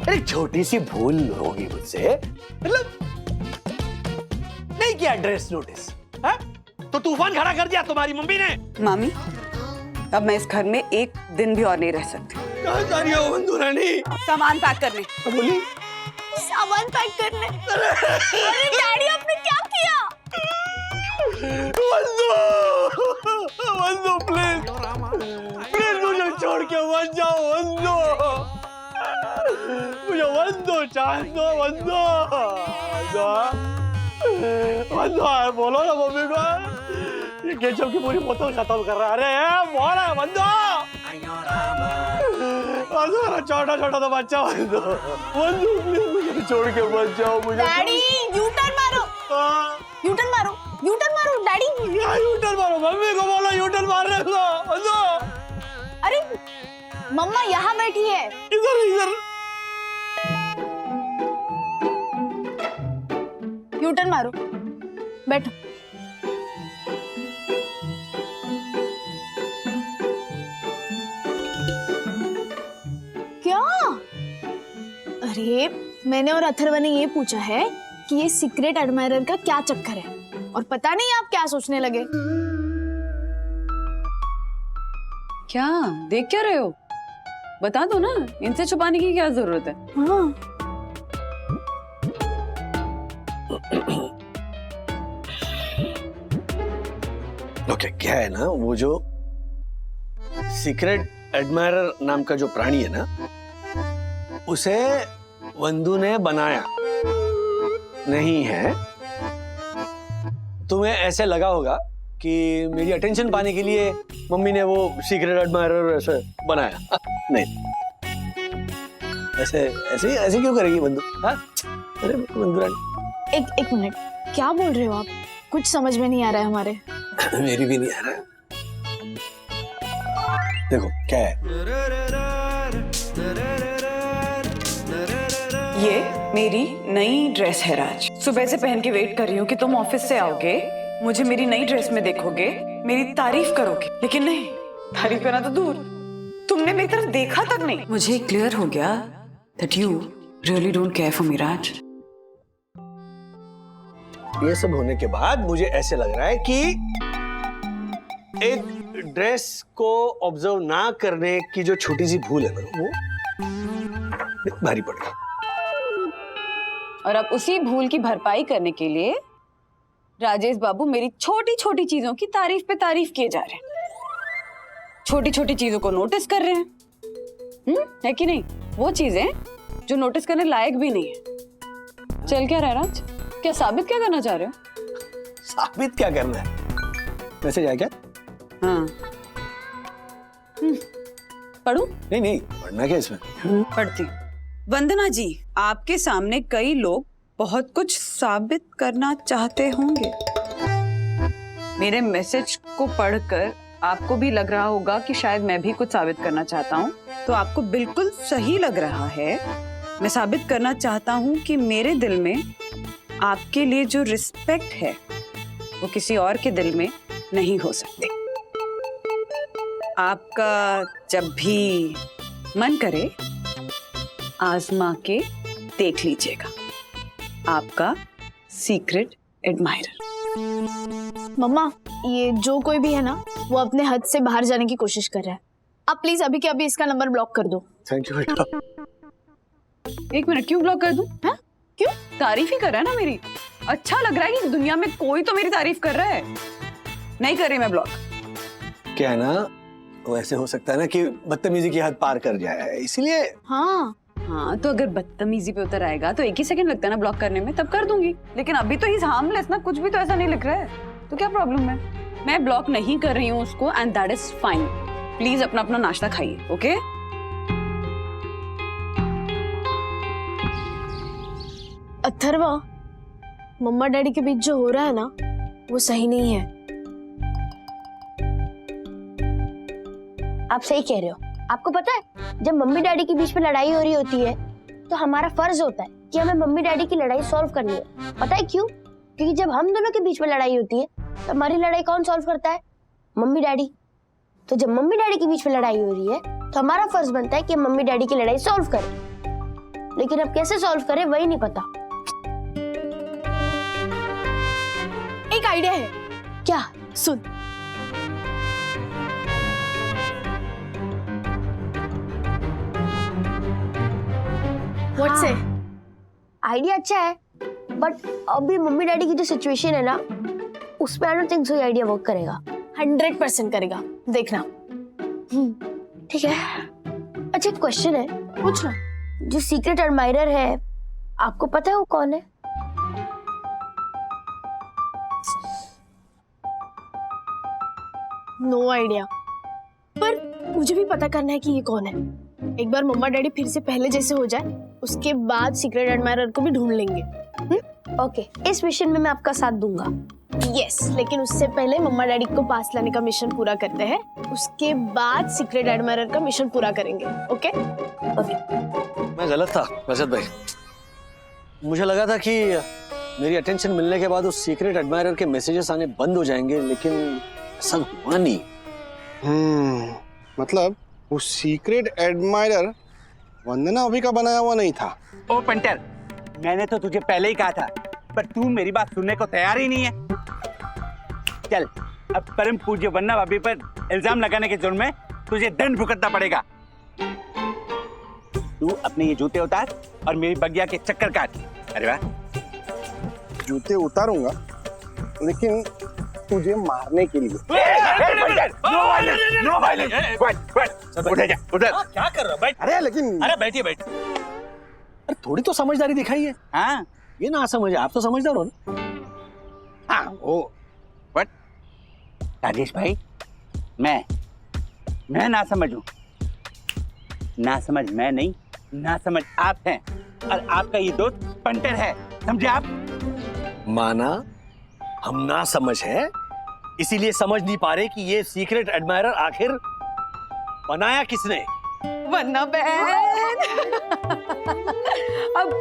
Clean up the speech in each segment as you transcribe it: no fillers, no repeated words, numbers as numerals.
अरे छोटी सी भूल होगी मुझसे, मतलब नहीं किया ड्रेस नोटिस, है? तो तूफान खड़ा कर दिया तुम्हारी मम्मी ने। मामी, अब मैं इस घर में एक दिन भी और नहीं रह सकती। कहाँ जा रही हो बंधु रानी? सामान पैक करने। बोली सामान पैक करने। अरे डैडी आपने क्या किया? बंधु, बंधु प्लीज प्लीज मुझे छोड़ के मत जाओ बंधु, मुझे बंधु चांस दो बंधु, बंधु बोलो ना मम्मी को, ये केचप की पूरी बोतल खत्म कर रहा है। अरे बोला बंधु, बंधु मेरा छोटा छोटा तो बच्चा बंधु, बंधु प्लीज मुझे छोड़ के मत जाओ। मुझे डैडी यू टर्न मारो, यू टर्न मारो, यू टर्न मारो डैडी। क्या यू टर्न मारो? मम्मी को बोलो यू टर्न मार रहे हो बंधु। अरे मम्मा यहाँ बैठी है। इधर इधर यू टर्न मारो, बैठो। क्या? अरे मैंने और अथर्व ने ये पूछा है कि ये सीक्रेट एडमायरर का क्या चक्कर है, और पता नहीं आप क्या सोचने लगे। क्या देख क्या रहे हो? बता दो ना, इनसे छुपाने की क्या जरूरत है? हाँ ओके, क्या है ना, वो जो सीक्रेट एडमायरर नाम का जो प्राणी है ना, उसे वंदू ने बनाया नहीं है। तुम्हें ऐसे लगा होगा कि मेरी अटेंशन पाने के लिए मम्मी ने वो सीक्रेट एडमायरर ऐसे बनाया। नहीं, ऐसे ऐसे ऐसे क्यों करेगी बंदू? हाँ, अरे बंदू रानी, एक मिनट, क्या बोल रहे हो आप? कुछ समझ में नहीं आ रहा है हमारे। मेरी भी नहीं आ रहा। देखो क्या है, ये मेरी नई ड्रेस है राज। सुबह से पहन के वेट कर रही हूँ कि तुम ऑफिस से आओगे, मुझे मेरी नई ड्रेस में देखोगे, मेरी तारीफ करोगे, लेकिन नहीं, तारीफ करना तो दूर, तुमने मेरी तरफ देखा तक नहीं। मुझे क्लियर हो गया that you really don't care for me, राज। ये सब होने के बाद मुझे ऐसे लग रहा है कि एक ड्रेस को ऑब्जर्व ना करने की जो छोटी सी भूल है ना, वो भारी पड़ गई। और अब उसी भूल की भरपाई करने के लिए राजेश बाबू मेरी छोटी छोटी चीजों की तारीफ पे तारीफ किए जा रहे हैं, छोटी छोटी चीजों को नोटिस कर रहे हैं। है कि नहीं? वो चीजें जो नोटिस करने लायक भी नहीं है। चल क्या रहा राज, क्या साबित क्या करना चाह रहे हो? साबित क्या करना है? मैसेज आया क्या? हाँ। पढ़ूं? नहीं नहीं, पढ़ना क्या इसमें? पढ़ती। वंदना जी, आपके सामने कई लोग बहुत कुछ साबित करना चाहते होंगे। मेरे मैसेज को पढ़कर आपको भी लग रहा होगा कि शायद मैं भी कुछ साबित करना चाहता हूँ, तो आपको बिल्कुल सही लग रहा है। मैं साबित करना चाहता हूँ कि मेरे दिल में आपके लिए जो रिस्पेक्ट है वो किसी और के दिल में नहीं हो सकती। आपका जब भी मन करे आजमा के देख लीजिएगा, आपका सीक्रेट एडमायरर। मम्मा, ये जो कोई भी है ना, वो अपने हद से बाहर जाने की कोशिश कर रहा है। आप प्लीज अभी के अभी इसका नंबर ब्लॉक कर दो। थैंक यू बेटा। एक मिनट, क्यों ब्लॉक कर दूं? हाँ? क्यों? तारीफ ही कर रहा है ना मेरी। अच्छा लग रहा है कि दुनिया में कोई तो मेरी तारीफ कर रहा है। नहीं कर रही मैं ब्लॉक। क्या है ना, वो ऐसे हो सकता है ना कि बदतमीजी की हद पार कर जाए, इसीलिए। हाँ हाँ, तो अगर बदतमीजी पे उतर आएगा तो 1 ही सेकंड लगता है ना ब्लॉक करने में, तब कर दूंगी। लेकिन अभी तो ही हार्मलेस ना, कुछ भी तो ऐसा नहीं लिख रहा है, तो क्या प्रॉब्लम है? मैं ब्लॉक नहीं कर रही हूँ उसको, and that is fine. Please अपना अपना नाश्ता खाइए, ओके? अथर्वा, मम्मा डैडी के बीच जो हो रहा है ना, वो सही नहीं है। आप सही कह रहे हो। आपको पता है, जब मम्मी डैडी के बीच में लड़ाई हो रही होती है तो हमारा फर्ज होता है कि हमें मम्मी डैडी की लड़ाई सॉल्व करनी है। पता है क्यों? क्योंकि जब हम दोनों के बीच में लड़ाई होती है तो हमारी लड़ाई कौन सॉल्व करता है? Mummy daddy. तो जब मम्मी डैडी के बीच में लड़ाई हो रही है तो हमारा फर्ज बनता है कि मम्मी डैडी की लड़ाई सॉल्व करें। लेकिन अब कैसे सॉल्व करें वही नहीं पता। एक आइडिया है, क्या? सुन। व्हाट से? आइडिया अच्छा है, बट अभी मम्मी डैडी की जो सिचुएशन है ना, उसमें आई डोंट थिंक सो ये आइडिया वर्क करेगा। 100% करेगा, देखना। ठीक है। अच्छा क्वेश्चन है, पूछ ना। जो सीक्रेट एडमायरर है, आपको पता है वो कौन है? नो आइडिया, पर मुझे भी पता करना है कि ये कौन है। एक बार मम्मा डैडी फिर से पहले जैसे हो जाए, उसके बाद सीक्रेट एडमायरर को भी ढूंढ लेंगे। ओके, इस मिशन में मैं आपका साथ दूंगा। यस, लेकिन उससे पहले मम्मा डैडी को पास लाने का मिशन पूरा करते हैं, उसके बाद सीक्रेट एडमायरर का मिशन पूरा करेंगे। ओके? मैं गलत था रजत भाई। मुझे लगा था कि मेरी अटेंशन मिलने के बाद उस सीक्रेट एडमायरर के मैसेजेस आने बंद हो जाएंगे, लेकिन ऐसा हुआ नहीं। मतलब वो सीक्रेट एडमायरर वंदना अभी का बनाया हुआ नहीं था। ओ पंटर, मैंने तो तुझे पहले ही कहा था, पर तू मेरी बात सुनने को तैयार ही नहीं है। चल, अब परम पूज्य वंदना भाभी पर इल्जाम लगाने के जुर्म में तुझे दंड भुगतना पड़ेगा। तू अपने ये जूते उतार और मेरी बगिया के चक्कर काट। अरे वाह। जूते उतारूंगा, लेकिन तुझे मारने के लिए। No violence, no violence. उठ जा, उधर। क्या कर रहा है? अरे लेकिन अरे बैठिए बैठिए। अरे थोड़ी तो समझदारी दिखाइए। हाँ, ये ना समझे, आप तो समझदार हो ना। हाँ, वो बट राजेश भाई, मैं ना समझूं। ना समझ मैं नहीं, ना समझ आप हैं, और आपका ये दोस्त पंटर है, समझे आप? माना हम ना समझ है, इसीलिए समझ नहीं पा रहे कि ये सीक्रेट एडमायरर आखिर बनाया किसने। वरना बहन अब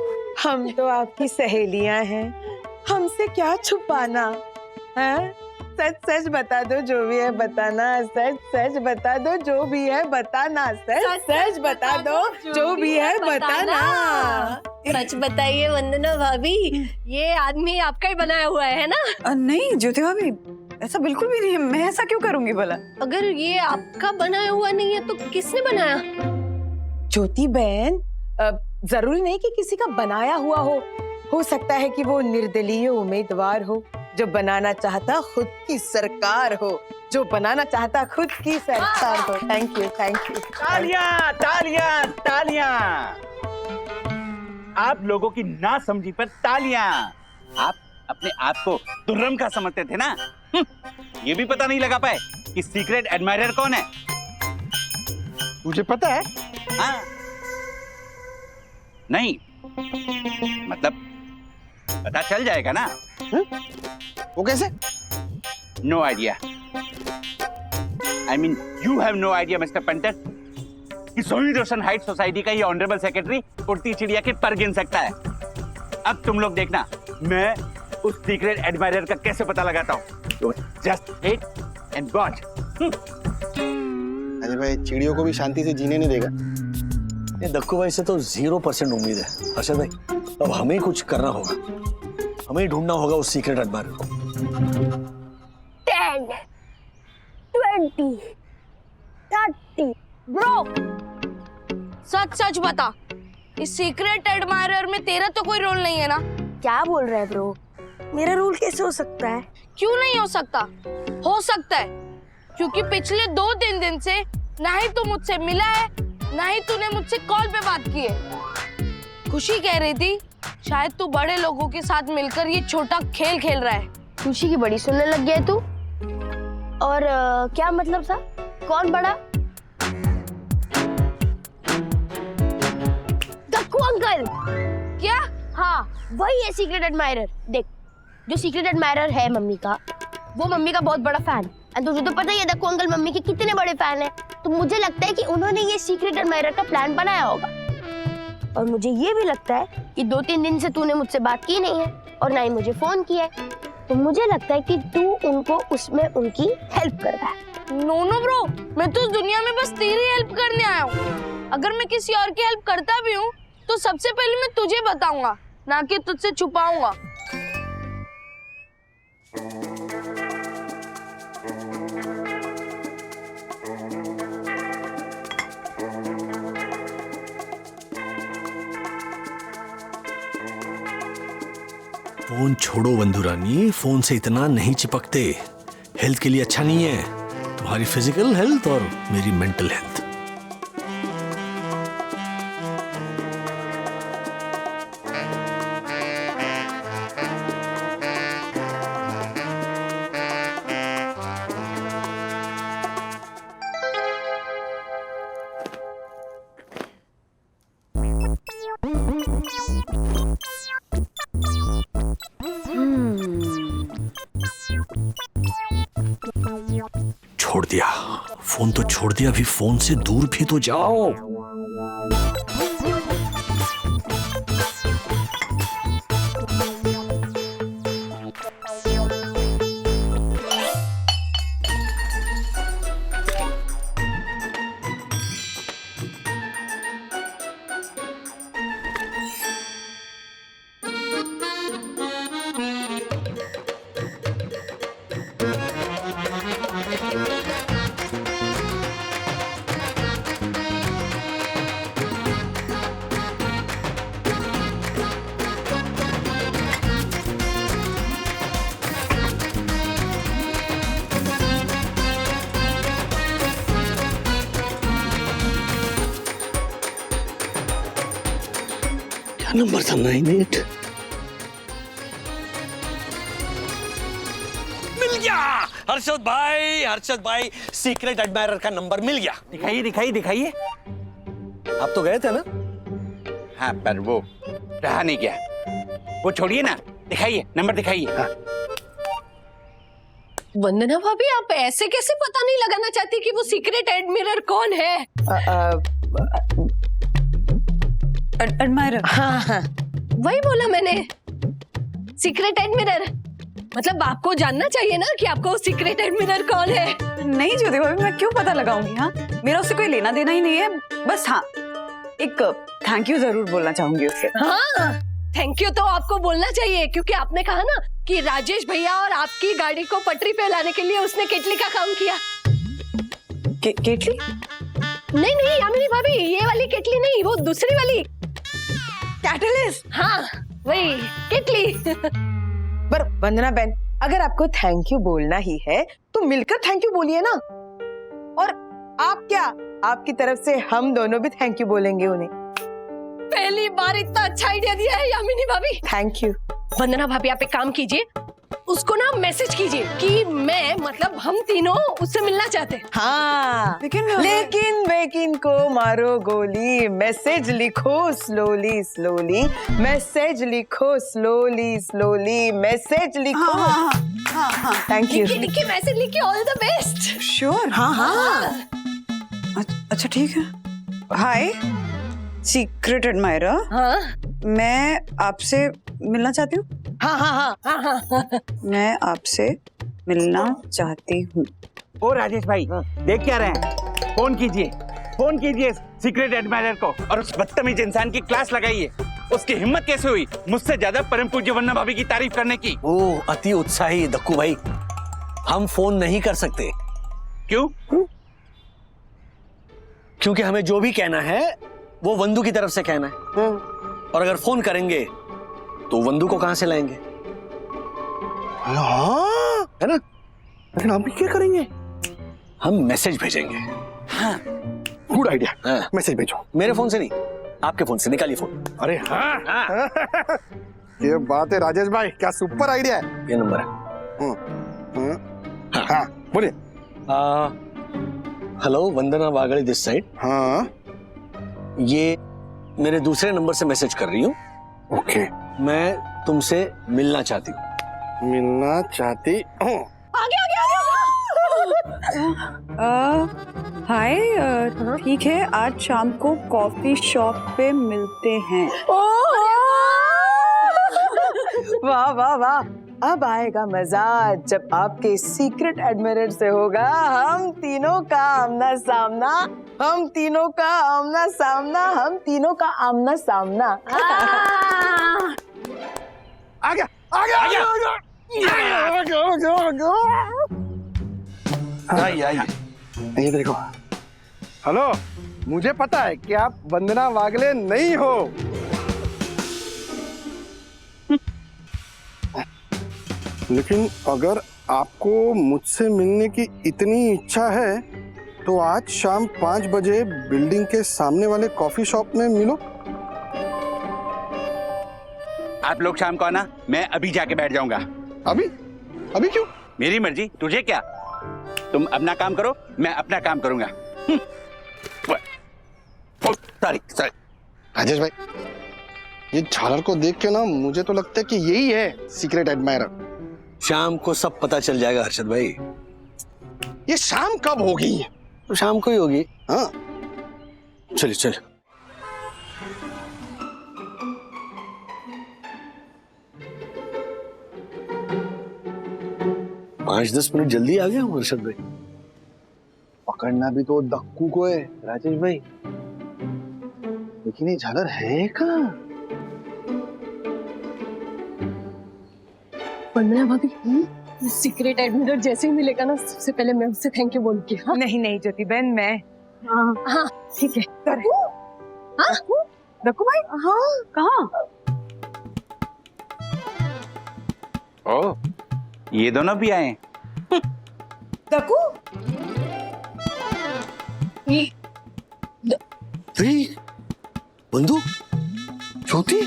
हम तो आपकी सहेलियां हैं, हमसे क्या छुपाना है? सच सच बता दो, जो भी है बताना। सच सच बता दो, जो भी है बताना। सच सच बता दो, जो भी है बताना। सच बताइए वंदना भाभी, ये आदमी आपका ही बनाया हुआ है ना? नहीं ज्योति भाभी, ऐसा बिल्कुल भी नहीं है। मैं ऐसा क्यों करूंगी भला? अगर ये आपका बनाया हुआ नहीं है तो किसने बनाया? ज्योति बहन, जरूरी नहीं कि किसी का बनाया हुआ हो सकता है कि वो निर्दलीय उम्मीदवार हो, जो बनाना चाहता खुद की सरकार हो, जो बनाना चाहता खुद की सरकार हो। Thank you, thank you. तालियां, तालियां, तालियां। आप लोगों की ना समझी पर तालियां। आप अपने आप को तुर्रम का समझते थे ना? ये भी पता नहीं लगा पाए कि सीक्रेट एडमायरर कौन है। तुझे पता है? हाँ, नहीं मतलब पता चल जाएगा ना। वो कैसे? No idea. I mean you have no idea mister punter कि सोनी रोशन हाइट सोसाइटी का ये ऑनरेबल सेक्रेटरी उड़ती चिड़िया के पर गिन सकता है। अब तुम लोग देखना, मैं उस सीक्रेट एडमायरर का कैसे पता लगाता हूँ। Just wait and watch. अरे भाई, चिड़ियों को भी शांति से जीने नहीं देगा। ये दक्कू भाई से तो 0% उम्मीद है। अर्षद भाई, अब हमें ही कुछ करना होगा, हमें ही ढूंढना होगा उस सीक्रेट एडमायरर को। 10, 20, 30, ब्रो। सच सच बता, इस सीक्रेट एडमायरर में तेरा तो कोई रोल नहीं है ना? क्या बोल रहा है ब्रो? मेरा रोल कैसे हो सकता है? क्यों नहीं हो सकता? हो सकता है, क्योंकि पिछले 2-3 दिन से ना ही तू मुझसे मिला है, ना ही तूने मुझसे कॉल पे बात की है। खुशी कह रही थी शायद तू बड़े लोगों के साथ मिलकर ये छोटा खेल खेल रहा है। खुशी की बड़ी सुनने लग गया है तू। और क्या मतलब था? कौन बड़ा? दक्कू अंकल। क्या? हाँ, वही है सीक्रेट एडमायरर। देख, जो सीक्रेट एडमायरर है मम्मी का, वो मम्मी का बहुत बड़ा फैन। एंड तुझे तो पता ही है दक्कू अंकल मम्मी के कितने बड़े फैन है। तो मुझे लगता है कि उन्होंने ये सीक्रेट एडमायरर का प्लान बनाया होगा। और मुझे ये भी लगता है कि 2-3 दिन से तूने मुझसे बात की नहीं है और ना ही मुझे फोन किया है। तो मुझे लगता है कि तू उनको उसमें उनकी हेल्प कर रहा है। नो नो ब्रो, मैं तो इस दुनिया में बस तेरी हेल्प करने आया हूँ। अगर मैं किसी और की हेल्प करता भी हूँ तो सबसे पहले मैं तुझे बताऊंगा, ना कि तुझसे छुपाऊंगा। फोन छोड़ो बंधु रानी, फोन से इतना नहीं चिपकते। हेल्थ के लिए अच्छा नहीं है, तुम्हारी फिजिकल हेल्थ और मेरी मेंटल हेल्थ। छोड़ दिया फोन, तो छोड़ दिया, अभी फोन से दूर भी तो जाओ। नंबर था 98। मिल गया हर्षद भाई सीक्रेट एडमायरर का नंबर मिल गया। दिखाइए दिखाइए दिखाइए। आप तो गए थे ना? हाँ पर वो रहा नहीं गया, वो छोड़िए ना, दिखाइए नंबर दिखाइए। हाँ। वंदना भाभी, आप ऐसे कैसे पता नहीं लगाना चाहती कि वो सीक्रेट एडमिरर कौन है? एडमायरर। हाँ, वही बोला मैंने, सीक्रेट एडमिरर। मतलब आपको जानना चाहिए ना कि आपको सीक्रेट एडमिरर कौन है। नहीं ज्योति भाभी, मैं क्यों पता लगाऊंगी? हाँ, मेरा उससे कोई लेना देना ही नहीं है। बस हाँ, एक थैंक यू जरूर बोलना चाहूंगी उससे। हाँ, थैंक यू तो आपको बोलना चाहिए, क्योंकि आपने कहा ना कि राजेश भैया और आपकी गाड़ी को पटरी पे लाने के लिए उसने केटली का काम किया। केटली? नहीं यामिनी भाभी, ये वाली केटली नहीं, वो दूसरी वाली कैटलिस्ट। हाँ वही केटली। पर वंदना बहन, अगर आपको थैंक यू बोलना ही है तो मिलकर थैंक यू बोलिए ना। और आप क्या, आपकी तरफ से हम दोनों भी थैंक यू बोलेंगे उन्हें। पहली बार इतना अच्छा आइडिया दिया है यामिनी भाभी, थैंक यू। वंदना भाभी, आप एक काम कीजिए, उसको ना मैसेज कीजिए कि मैं, मतलब हम तीनों उससे मिलना चाहते हैं। हाँ, लेकिन को मारो गोली, मैसेज लिखो स्लोली स्लोली, मैसेज लिखो स्लोली स्लोली, मैसेज लिखो। हाँ, थैंक यू। लिखिए मैसेज लिखिए, ऑल द बेस्ट। श्योर। हाँ। अच्छा ठीक है। हाय सीक्रेट एडमायरर। हाँ मैं आपसे मिलना चाहती हूँ। हाँ। मैं आपसे मिलना चाहती हूँ। ओ राजेश भाई, देख क्या रहे हैं? फोन कीजिए सीक्रेट एडमायरर को, और उस बदतमीज इंसान की क्लास लगाइए। उसकी हिम्मत कैसे हुई मुझसे ज्यादा परम पूज्य वंदना भाभी की तारीफ करने की? ओ अति उत्साही दक्कू भाई, हम फोन नहीं कर सकते। क्यों? क्योंकि हमें जो भी कहना है वो वंदू की तरफ से कहना है, और अगर फोन करेंगे तो वंदू को कहां से लाएंगे? हाँ है ना? लेकिन आप भी क्या करेंगे? हम मैसेज भेजेंगे। हाँ गुड आइडिया। हाँ। मैसेज भेजो। मेरे फोन से नहीं, आपके फोन से। निकालिए फोन। अरे हाँ, ये बात है राजेश भाई, क्या सुपर आइडिया है। ये नंबर है। हाँ बोलिए। Hello Vandana Wagade this side. हाँ ये मेरे दूसरे नंबर से मैसेज कर रही हूँ। ओके। मैं तुमसे मिलना चाहती हूँ। मिलना चाहती हूँ। हाय, ठीक है, आज शाम को कॉफी शॉप पे मिलते हैं। वाह वाह वाह, अब आएगा मजा जब आपके सीक्रेट एडमिरर से होगा हम तीनों का आमना सामना। हम तीनों का आमना सामना, हम तीनों का आमना सामना। आ गया आ गया आ गया आ गया आ गया आ गया आ गया। आइए आइए, ये देखो। हेलो, मुझे पता है कि आप वंदना वागले नहीं हो, लेकिन अगर आपको मुझसे मिलने की इतनी इच्छा है तो आज शाम 5 बजे बिल्डिंग के सामने वाले कॉफी शॉप में मिलो। आप लोग शाम को आना, मैं अभी जाके बैठ जाऊंगा। अभी? अभी क्यों? मेरी मर्जी, तुझे क्या? तुम अपना काम करो, मैं अपना काम करूंगा। सॉरी सॉरी राजेश भाई, ये झालर को देख के ना मुझे तो लगता है कि यही है सीक्रेट एडमायरर। शाम को सब पता चल जाएगा हर्षद भाई। ये शाम कब होगी? तो शाम को ही होगी। हाँ चलिए चलिए। पाँच 10 मिनट जल्दी आ गया हूँ हर्षद भाई। पकड़ना भी तो दक्कू को है राजेश भाई, लेकिन ये झालर है कहाँ? वंदना भाभी, सीक्रेट एडमिरर जैसे ही मिलेगा ना, सबसे पहले मैं उससे थैंक यू बोलूंगी। हाँ नहीं नहीं ज्योति बहन, मैं हाँ ठीक है। दक्कू भाई, हाँ कहाँ? ओ, ये दोनों भी आए। दक्कू, बंधु, ज्योति,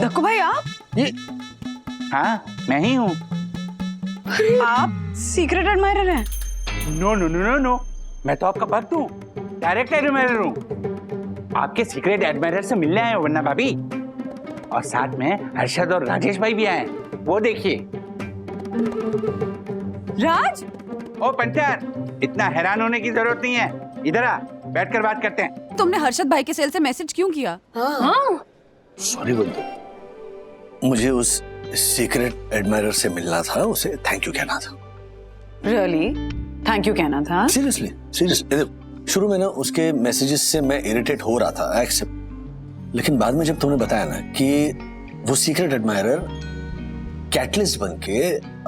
दक्कू भाई आप? ये हाँ, मैं ही हूँ। आप सीक्रेट एडमायरर हैं? No no no no no, मैं तो आपका भक्त हूँ, डायरेक्ट एडमायरर हूँ। आपके सीक्रेट एडमायरर से मिलने आए हो वरना भाभी, और साथ में हर्षद और राजेश भाई भी आए, वो देखिए। राज? ओ पंटर, इतना हैरान होने की जरूरत नहीं है, इधर आ, बैठकर बात करते हैं। तुमने हर्षद भाई के सेल से मैसेज क्यों किया? सॉरी बंधु, मुझे उस सीक्रेट एडमायरर से मिलना था, उसे थैंक यू कहना था। रियली? थैंक यू कहना था? सीरियसली सीरियसली, शुरू में ना उसके मैसेजेस से मैं इरिटेट हो रहा था, एक्सेप्ट, लेकिन बाद में जब तुमने बताया ना कि वो सीक्रेट एडमायरर कैटलिस्ट बन के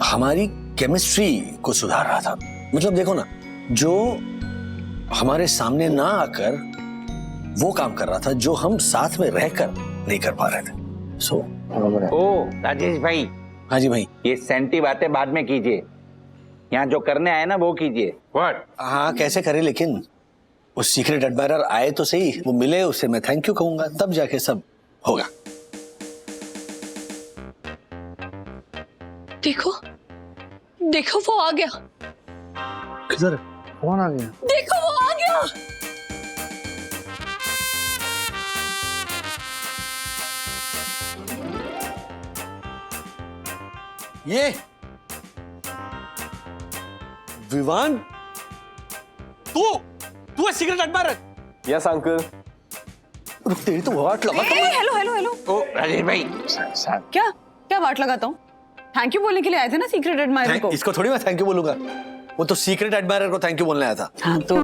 हमारी केमिस्ट्री को सुधार रहा था, मतलब देखो ना, जो हमारे सामने ना आकर वो काम कर रहा था जो हम साथ में रहकर नहीं कर पा रहे थे। सो ओ राजेश भाई, हाँ जी भाई। ये सेंटी बातें बाद में कीजिए, यहाँ जो करने आए ना वो कीजिए। व्हाट? हाँ कैसे करे, लेकिन वो सीक्रेट एडमायरर आए तो सही, वो मिले, उसे मैं थैंक यू कहूंगा, तब जाके सब होगा। देखो देखो वो आ गया, किधर? कौन आ गया? देखो वो आ गया। ये विवान, तू है सीक्रेट एडमायरर? Yes uncle. रुक, तेरी तो वाट लगा। हेलो हेलो हेलो, ओ राजेश भाई, क्या क्या वाट लगाता हूँ? थैंक यू बोलने के लिए आए थे ना सीक्रेट एडमायरर को। इसको थोड़ी मैं थैंक यू बोलूंगा, वो तो सीक्रेट एडमायरर को थैंक यू बोलने आया था। हाँ तो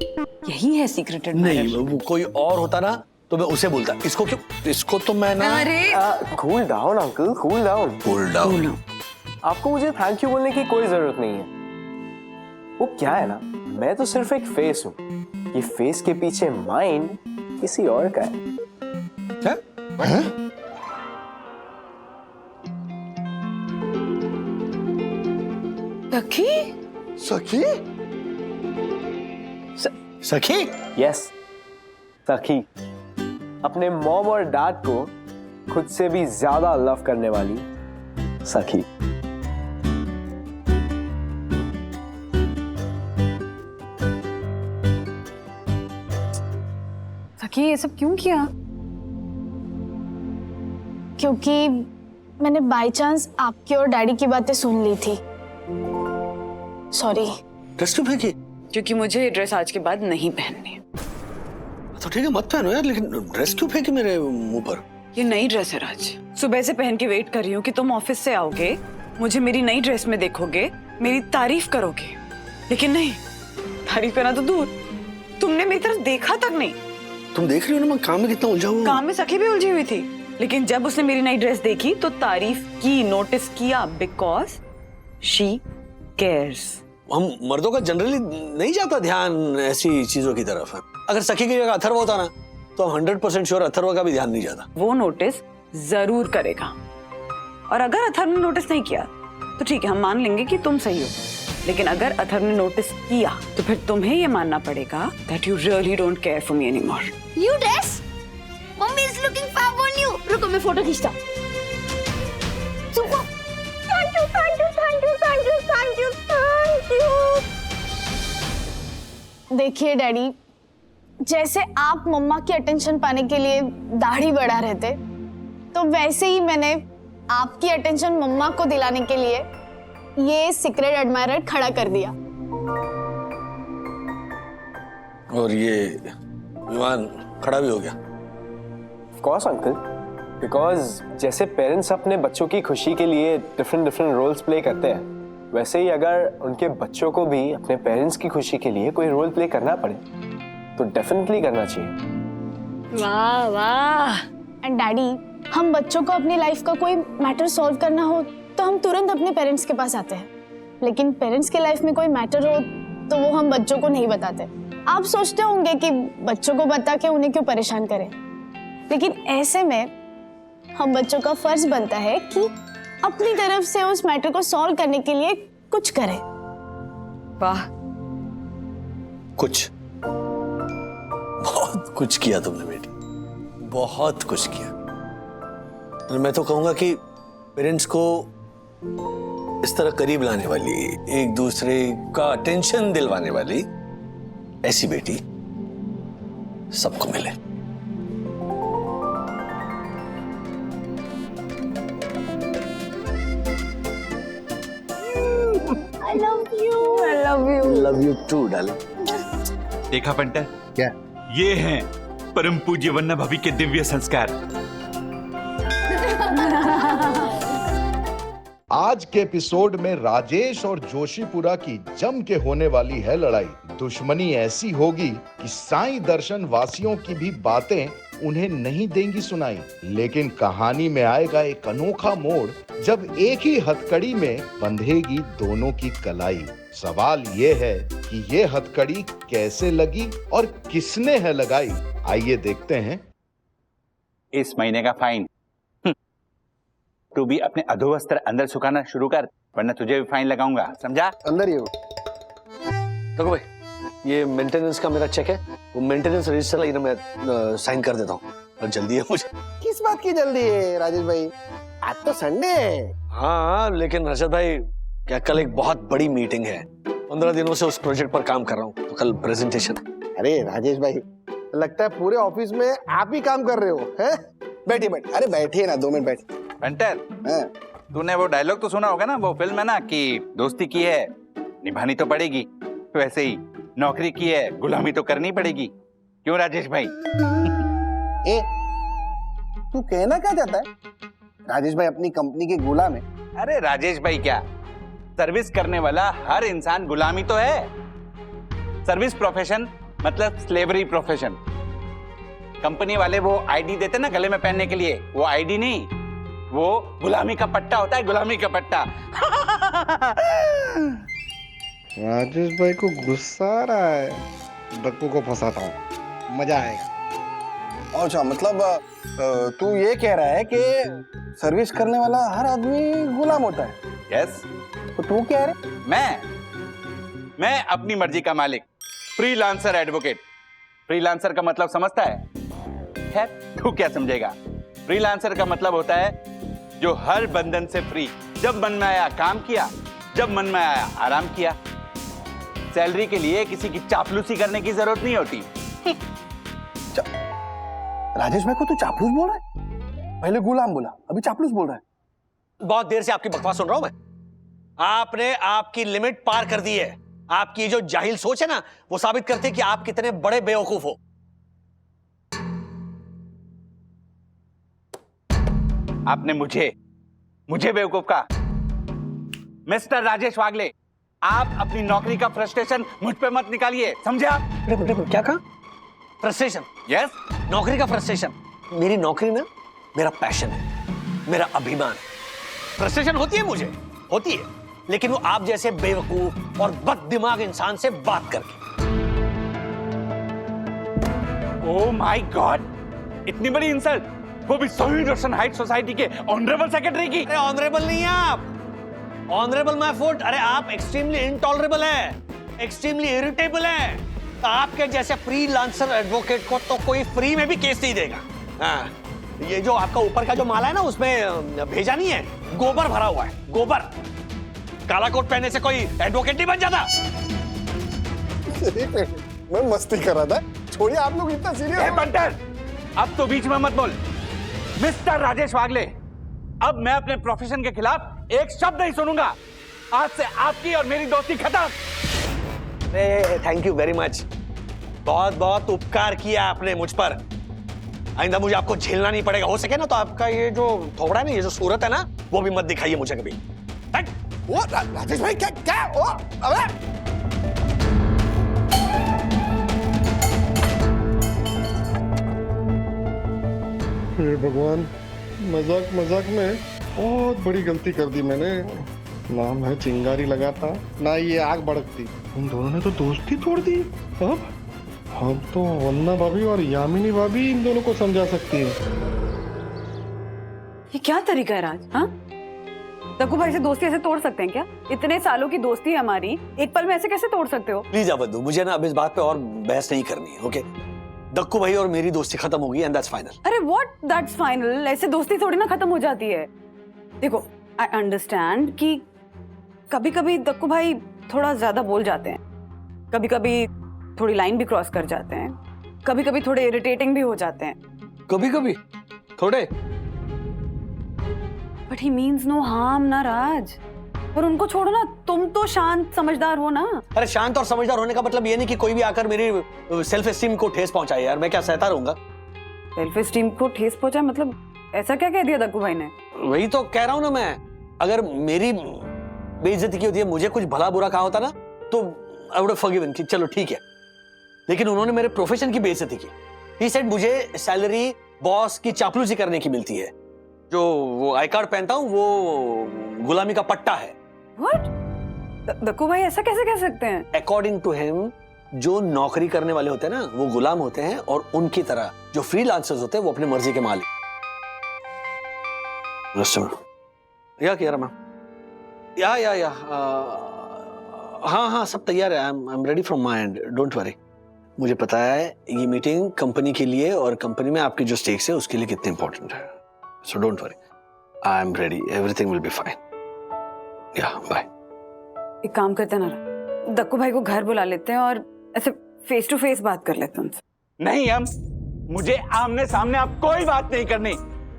यही है सीक्रेट एडमायरर। नहीं, वो कोई और होता ना तो मैं उसे बोलता, इसको क्यों? इसको तो मैं ना। अरे cool down uncle, cool down. Cool down. आपको मुझे थैंक यू बोलने की कोई जरूरत नहीं है। वो क्या है ना, मैं तो सिर्फ एक फेस हूँ, ये फेस के पीछे माइंड किसी और का है। क्या? सखी? सखी? सखी? यस, सखी, अपने मॉम और डैड को खुद से भी ज्यादा लव करने वाली सखी। सखी ये सब क्यों किया? क्योंकि मैंने बाय चांस आपकी और डैडी की बातें सुन ली थी। सॉरी। ड्रेस क्यों फेंकी? क्योंकि मुझे ये ड्रेस आज के बाद नहीं पहननी। तो ठीक है मत पहनो यार, लेकिन ड्रेस क्यों फेंकी मेरे मुंह पर? ये नई ड्रेस है राज, सुबह से पहन के वेट कर रही हूँ कि तुम ऑफिस से आओगे, मुझे मेरी नई ड्रेस में देखोगे, मेरी तारीफ करोगे, लेकिन नहीं, तारीफ करना तो दूर, तुमने मेरी तरफ देखा तक नहीं। तुम देख रही हो ना मैं काम में कितना उलझा हुआ हूँ। काम में सखी भी उलझी हुई थी, लेकिन जब उसने मेरी नई ड्रेस देखी तो तारीफ की, नोटिस किया, बिकॉज शी केयर्स। हम मर्दों का जनरली नहीं जाता ध्यान ऐसी चीजों की तरफ। अगर सखी की जगह अथर्व होता ना तो 100% श्योर अथर्व का भी ध्यान नहीं जाता। वो नोटिस जरूर करेगा, और अगर अथर्व ने नोटिस नहीं किया तो ठीक है, हम मान लेंगे कि तुम सही हो। लेकिन अगर अथर्व ने नोटिस किया तो फिर तुम्हें ये मानना पड़ेगा that you really don't care for me anymore. New dress? Mommy is looking fab on you. रुको मैं फोटो खींचता हूँ। Super. Thank you, thank you, thank you, thank you, thank you, thank you. देखिए डैडी, जैसे आप मम्मा की attention पाने के लिए दाढ़ी बढ़ा रहे थे, तो वैसे ही मैंने आपकी अटेंशन मम्मा को दिलाने के लिए ये सीक्रेट एडमायरर खड़ा कर दिया। और ये विमान खड़ा भी हो गया। Of course, uncle. Because जैसे पेरेंट्स अपने बच्चों की खुशी के लिए डिफरेंट रोल्स प्ले करते हैं, वैसे ही अगर उनके बच्चों को भी अपने पेरेंट्स की खुशी के लिए कोई रोल प्ले करना पड़े तो डेफिनेटली करना चाहिए। वाह वाह। एंड डैडी, हम बच्चों को अपनी लाइफ का कोई मैटर सॉल्व करना हो तो हम तुरंत अपने पेरेंट्स के पास आते हैं, लेकिन पेरेंट्स के लाइफ में कोई मैटर हो तो वो हम बच्चों को नहीं बताते। आप सोचते होंगे कि बच्चों को बता के उन्हें क्यों परेशान करें, लेकिन ऐसे में हम बच्चों का फर्ज बनता है कि अपनी तरफ से उस मैटर को सॉल्व करने के लिए कुछ करें। वाह, कुछ बहुत कुछ किया तुमने बेटी, बहुत कुछ किया। और मैं तो कहूंगा कि पेरेंट्स को इस तरह करीब लाने वाली, एक दूसरे का अटेंशन दिलवाने वाली ऐसी बेटी सबको मिले। I love you. I love you. Love you too darling. देखा पंटर, क्या? ये हैं परम पूज्य वन्ना भाभी के दिव्य संस्कार। आज के एपिसोड में राजेश और जोशीपुरा की जम के होने वाली है लड़ाई। दुश्मनी ऐसी होगी कि साईं दर्शन वासियों की भी बातें उन्हें नहीं देंगी सुनाई। लेकिन कहानी में आएगा एक अनोखा मोड़ जब एक ही हथकड़ी में बंधेगी दोनों की कलाई। सवाल ये है कि ये हथकड़ी कैसे लगी और किसने है लगाई। आइए देखते हैं। इस महीने का फाइन तू भी अपने अधोवस्त्र अंदर सुखाना शुरू कर, वरना तुझे भी फाइन लगाऊंगा, समझा? अंदर ही हो। देखो भाई, ये मेंटेनेंस का मेरा चेक है, वो मेंटेनेंस रजिस्टर लाइए ना, मैं साइन कर देता हूँ। और जल्दी है मुझे। किस बात की जल्दी है राजेश भाई? आज तो संडे है। हाँ, लेकिन रजत भाई, क्या कल एक बहुत बड़ी मीटिंग है। 15 दिनों से उस प्रोजेक्ट पर काम कर रहा हूँ, तो कल प्रेजेंटेशन है। अरे राजेश भाई, लगता है पूरे ऑफिस में आप ही काम कर रहे हो, हैं? बैठिए बैठिए। अरे बैठिए ना, 2 मिनट बैठिए। पंटर, हाँ। तूने वो डायलॉग तो सुना होगा ना, वो फिल्म है ना कि दोस्ती की है निभानी तो पड़ेगी, वैसे ही नौकरी की है गुलामी तो करनी पड़ेगी। क्यों राजेश भाई? ए, तू कहना क्या चाहता है? राजेश भाई अपनी कंपनी के गुलाम है। अरे राजेश भाई क्या, सर्विस करने वाला हर इंसान गुलामी तो है। सर्विस प्रोफेशन मतलब स्लेवरी प्रोफेशन। कंपनी वाले वो आईडी देते ना गले में पहनने के लिए, वो आईडी नहीं, वो गुलामी का पट्टा होता है, गुलामी का पट्टा। राजेश भाई को गुस्सा आ रहा है, डक्कू को फंसाता हूँ, मजा आएगा। अच्छा, मतलब तू ये कह रहा है कि सर्विस करने वाला हर आदमी गुलाम होता है? यस। तो तू क्या है? मैं अपनी मर्जी का मालिक, फ्रीलांसर एडवोकेट। फ्रीलांसर का मतलब समझता है? खैर, तू क्या समझेगा? फ्रीलांसर का मतलब होता है जो हर बंधन से फ्री, जब मन में आया काम किया, जब मन में आया आराम किया। सैलरी के लिए किसी की चापलूसी करने की जरूरत नहीं होती। राजेश भाई को तू चापलूस बोल रहा है? पहले गुलाम बोला, अभी चापलूस बोल रहा है। बहुत देर से आपकी बकवास सुन रहा हूं मैं। आपने आपकी लिमिट पार कर दी है। आपकी जो जाहिल सोच है ना, वो साबित करती है कि आप कितने बड़े बेवकूफ हो। आपने मुझे बेवकूफ कहा। मिस्टर राजेश वागले, आप अपनी नौकरी का फ्रस्ट्रेशन मुझ पे मत निकालिए, समझे आप? क्या कहा? फ्रस्ट्रेशन? यस। नौकरी का फ्रस्ट्रेशन? मेरी नौकरी ना मेरा पैशन है, मेरा अभिमान है। फ्रस्ट्रेशन होती है मुझे, होती है, लेकिन वो आप जैसे बेवकूफ और बददिमाग इंसान से बात करके। ओह माय गॉड, इतनी बड़ी इंसल्ट, वो भी सोहिल रोशन हाइट सोसाइटी के ऑनरेबल सेक्रेटरी की। अरे ऑनरेबल नहीं है आप, ऑनरेबल माय फुट। अरे आप एक्सट्रीमली इनटॉलरेबल है, एक्सट्रीमली इरिटेबल है। तो आपके जैसे फ्रीलांसर एडवोकेट को तो कोई फ्री में भी केस नहीं देगा। हाँ, ये जो आपका ऊपर का जो माला है ना, उसमें भेजा नहीं है, गोबर भरा हुआ है, गोबर। काला कोट पहनने से कोई एडवोकेट नहीं बन जाता। मैं मस्ती कर रहा था, छोड़िए आप लोग इतना सीरियस। बंटर, अब तो बीच में मत बोल। मिस्टर राजेश वागले, अब मैं अपने प्रोफेशन के खिलाफ एक शब्द नहीं सुनूंगा। आज से आपकी और मेरी दोस्ती खत्म। थैंक यू वेरी मच, बहुत बहुत उपकार किया आपने मुझ पर। आइंदा मुझे आपको झेलना नहीं पड़ेगा। हो सके ना तो आपका ये जो थोबड़ा है ना, ये जो सूरत है ना, वो भी मत दिखाइए मुझे कभी। वो राजेश भाई क्या ओ, अबे हे भगवान, मजाक मजाक में बहुत बड़ी गलती कर दी मैंने। ना मैं चिंगारी लगाता, ना ये आग भड़कती। उन दोनों ने तो दोस्ती तोड़ दी। अब तो वन्ना भाभी और यामिनी भाभी इन दोनों को समझा सकती है। ये क्या तरीका है राज? हाँ, दक्कू भाई से दोस्ती ऐसे तोड़ सकते हैं क्या? इतने सालों की दोस्ती है हमारी, एक पल में ऐसे कैसे तोड़ सकते हो? प्लीज अबद्दू, मुझे ना अब इस बात पे और बहस नहीं करनी है। ओके, दक्कू भाई और मेरी दोस्ती खत्म होगी एंड दैट्स फाइनल। अरे व्हाट दैट्स फाइनल? ऐसे दोस्ती थोड़ी ना खत्म हो जाती है। देखो, आई अंडरस्टैंड कि कभी कभी दक्कू भाई थोड़ा ज्यादा बोल जाते हैं, कभी कभी थोड़ी लाइन भी क्रॉस कर जाते हैं, कभी कभी थोड़े इरिटेटिंग भी हो जाते हैं। कभी कभी थोड़े, but he means no harm ना राज। और उनको छोड़ो ना, तुम तो शांत समझदार हो ना। अरे शांत और समझदार होने का मतलब ये नहीं कि कोई भी आकर मेरी सेल्फ एस्टीम को ठेस पहुंचाए। यार मैं क्या सहता रहूंगा? सेल्फ एस्टीम को ठेस पहुंचा मतलब ऐसा क्या कह दिया दक्कू भाई ने? वही तो कह रहा हूं ना मैं। अगर मेरी बेइज्जती की होती है, मुझे कुछ भला बुरा कहा होता ना, तो आई वुड हैव फॉरगिवन कि चलो ठीक है। लेकिन उन्होंने मेरे प्रोफेशन की बेइज्जती की। ही सेड मुझे सैलरी बॉस की चापलूसी करने की मिलती है। जो वो आई कार्ड पहनता हूं वो गुलामी का पट्टा है। What? दक्कू भाई ऐसा कैसे कह सकते हैं? अकॉर्डिंग टू हिम, जो नौकरी करने वाले होते हैं ना, वो गुलाम होते हैं, और उनकी तरह जो फ्रीलांसर्स होते हैं वो अपनी मर्जी के मालिक। या क्या रहा या हाँ सब तैयार है। I am ready from my and, don't worry. मुझे पता है ये मीटिंग कंपनी के लिए और कंपनी में आपकी जो स्टेक्स है उसके लिए कितनी इंपॉर्टेंट है। So don't worry, I am ready, everything will be fine. या बाय। एक काम करते हैं ना, दक्कू भाई को घर बुला लेते हैं और ऐसे फेस टू फेस बात कर लेते हैं उनसे। नहीं, हम मुझे आमने सामने अब कोई बात नहीं करनी,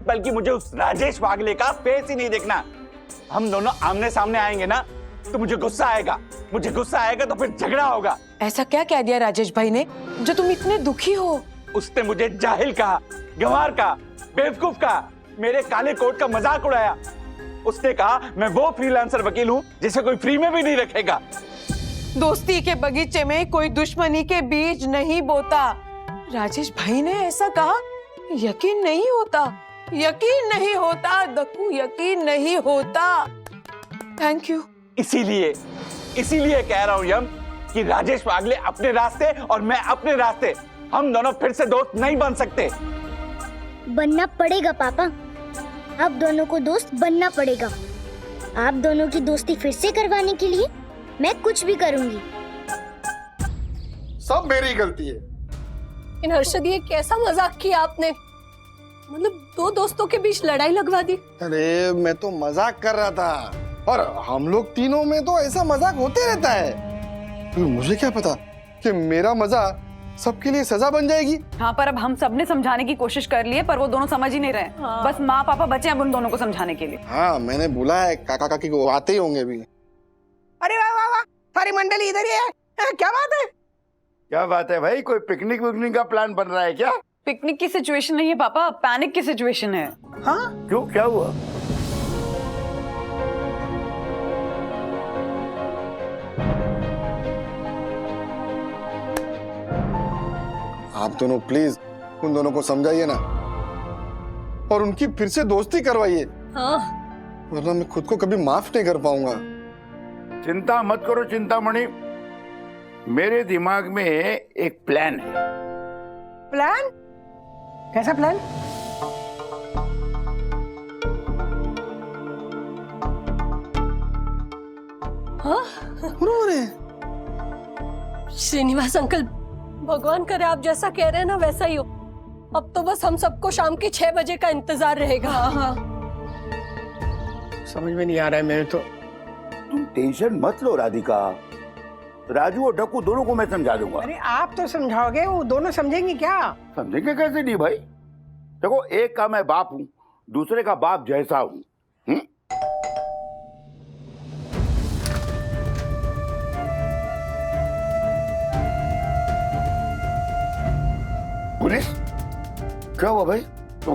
बल्कि मुझे उस राजेश वागले का फेस ही नहीं देखना। हम दोनों आमने सामने आएंगे ना तो मुझे गुस्सा आएगा, मुझे गुस्सा आएगा तो फिर झगड़ा होगा। ऐसा क्या कह दिया राजेश भाई ने जो तुम इतने दुखी हो? उसने मुझे जाहिल कहा, गंवार कहा, बेवकूफ कहा, मेरे काले कोट का मजाक उड़ाया। उसने कहा मैं वो फ्रीलांसर वकील हूँ जिसे कोई फ्री में भी नहीं रखेगा। दोस्ती के बगीचे में कोई दुश्मनी के बीज नहीं बोता। राजेश भाई ने ऐसा कहा? यकीन नहीं होता, यकीन नहीं होता दक्कू, यकीन नहीं होता। Thank you. इसीलिए कह रहा हूँ यम कि राजेश वागले अपने रास्ते और मैं अपने रास्ते, हम दोनों फिर से दोस्त नहीं बन सकते। बनना पड़ेगा पापा, आप दोनों को दोस्त बनना पड़ेगा। आप दोनों की दोस्ती फिर से करवाने के लिए मैं कुछ भी करूंगी। सब मेरी गलती है। इन हर्षद, ये कैसा मजाक किया आपने? मतलब दो दोस्तों के बीच लड़ाई लगवा दी। अरे मैं तो मजाक कर रहा था, और हम लोग तीनों में तो ऐसा मजाक होते रहता है। मुझे क्या पता कि मेरा मजा सबके लिए सजा बन जाएगी। हाँ, पर अब हम सबने समझाने की कोशिश कर ली है, पर वो दोनों समझ ही नहीं रहे। हाँ। बस माँ पापा बचे हैं अब उन दोनों को समझाने के लिए। हाँ, मैंने बोला है काका काकी को, आते ही होंगे भी। अरे वाह वाह वाह, सारी मंडली इधर ही है। क्या बात है? क्या बात है भाई, कोई पिकनिक विकनिक का प्लान बन रहा है क्या? पिकनिक की सिचुएशन नहीं है पापा, पैनिक की सिचुएशन है। हाँ क्यों, क्या हुआ? आप दोनों प्लीज उन दोनों को समझाइए ना और उनकी फिर से दोस्ती करवाइए, हाँ वरना मैं खुद को कभी माफ नहीं कर पाऊंगा। चिंता मत करो चिंतामणि, मेरे दिमाग में एक प्लान है। प्लान? कैसा प्लान? श्रीनिवास अंकल, भगवान करे आप जैसा कह रहे हैं ना वैसा ही हो। अब तो बस हम सबको शाम के 6 बजे का इंतजार रहेगा। हाँ समझ में नहीं आ रहा है मेरे तो। तुम टेंशन मत लो राधिका, राजू और डक्कू दोनों को मैं समझा दूंगा। अरे आप तो समझाओगे, वो दोनों समझेंगे क्या? समझेंगे कैसे नहीं भाई? देखो, एक का मैं बाप हूँ, दूसरे का बाप जैसा हूँ। पुलिस क्या हुआ भाई? तो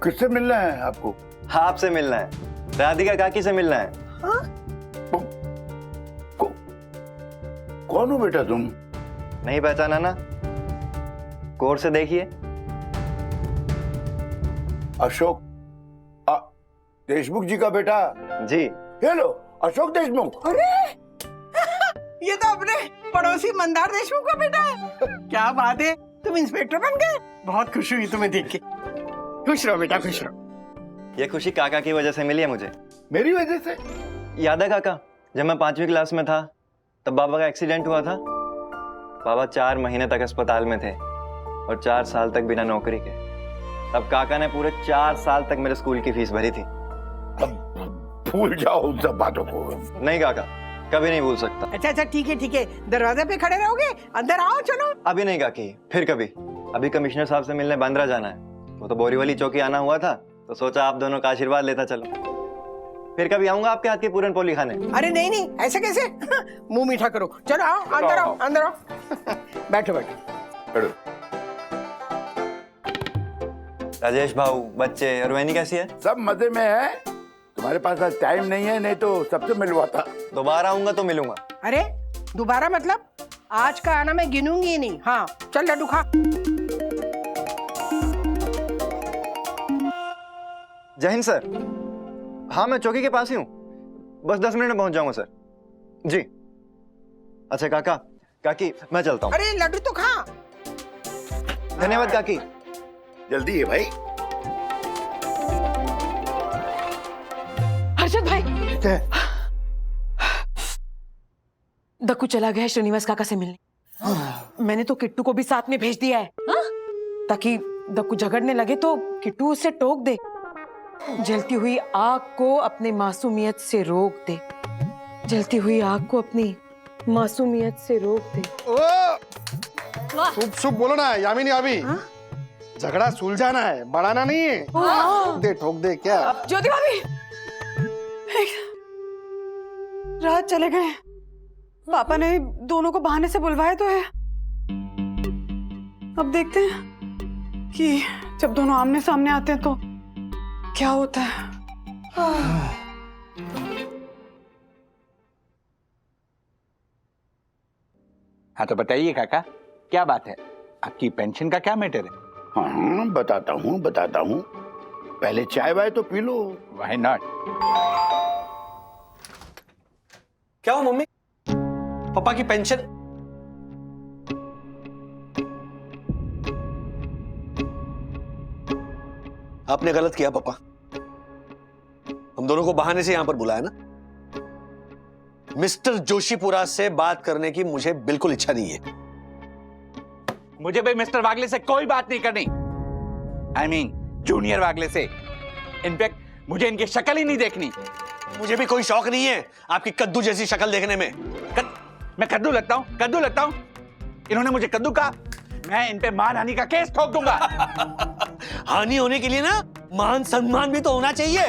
किससे मिलना है आपको? हाँ, आपसे मिलना है, राधिका काकी से मिलना है। हाँ? कौन हो बेटा तुम? नहीं पहचाना ना? गौर से देखिए। अशोक देशमुख जी का बेटा? जी। हेलो अशोक देशमुख। अरे ये तो अपने पड़ोसी मंदार देशमुख का बेटा है। क्या बात है, तुम इंस्पेक्टर बन गए? बहुत खुशी हुई तुम्हें देख के। खुश रहो बेटा, खुश रहो। ये खुशी काका की वजह से मिली है मुझे। मेरी वजह से? याद है काका, जब मैं 5वीं क्लास में था तब बाबा का एक्सीडेंट हुआ था। बाबा 4 महीने तक अस्पताल में थे और 4 साल तक बिना नौकरी के। तब काका ने पूरे 4 साल तक मेरे स्कूल की फीस भरी थी। अब भूल जाओ उन सब बातों को। नहीं काका, कभी नहीं भूल सकता। अच्छा अच्छा ठीक है ठीक है, दरवाजे पे खड़े रहोगे? अंदर आओ, चलो। अभी नहीं काकी, फिर कभी। अभी कमिश्नर साहब से मिलने बांद्रा जाना है। वो तो बोरीवली चौकी आना हुआ था, तो सोचा आप दोनों का आशीर्वाद लेता चलो। फिर कभी आऊंगा आपके हाथ की पूरन पोली खाने। अरे नहीं नहीं, ऐसे कैसे? मुंह मीठा करो। चलो आओ, अंदर आओ, अंदर आओ। बैठो बैठो। राजेश भाऊ, बच्चे और वैनी कैसी है? सब मजे में है। तुम्हारे पास आज टाइम नहीं है, नहीं तो सबसे मिलवाता। दोबारा आऊंगा तो मिलूंगा। अरे दोबारा मतलब? आज का आना मैं गिनूंगी ही नहीं। हाँ चल लड्डू खा। जय हिंद सर। हाँ मैं चौकी के पास ही हूँ, बस 10 मिनट में पहुंच जाऊंगा सर। जी। अच्छा काका काकी, मैं चलता हूँ। अरे लड्डू तो खा। धन्यवाद काकी। जल्दी है भाई। हर्षद भाई, दक्कू चला गया है श्रीनिवास काका से मिलने। मैंने तो किट्टू को भी साथ में भेज दिया है, ताकि दक्कू झगड़ने लगे तो किट्टू उसे टोक दे, जलती हुई आग को अपने मासूमियत से रोक दे। जलती हुई आग को अपनी मासूमियत से रोक दे। शुभ शुभ बोलो ना यामिनी अभी। झगड़ा सुलझाना है, बढ़ाना नहीं है। ठोक दे क्या? ज्योति भाभी, रात चले गए। पापा ने दोनों को बहाने से बुलवाया तो है। अब देखते हैं कि जब दोनों आमने सामने आते हैं तो क्या होता है। हाँ तो बताइए काका, क्या बात है? आपकी पेंशन का क्या मैटर है? हाँ बताता हूँ। पहले चाय वाय तो पी लो। Why not? क्या हो मम्मी? पापा की पेंशन? आपने गलत किया पापा, हम दोनों को बहाने से यहां पर बुलाया ना। मिस्टर जोशीपुरा से बात करने की मुझे बिल्कुल इच्छा नहीं है। मुझे भाई मिस्टर वागले से कोई बात नहीं करनी। I mean, जूनियर वागले से। इनफैक्ट मुझे इनकी शक्ल ही नहीं देखनी। मुझे भी कोई शौक नहीं है आपकी कद्दू जैसी शक्ल देखने में। मैं कद्दू लगता हूं? इन्होंने मुझे कद्दू कहा, मैं इन पे मान हानि का केस ठोक दूंगा। हानि होने के लिए ना मान सम्मान भी तो होना चाहिए।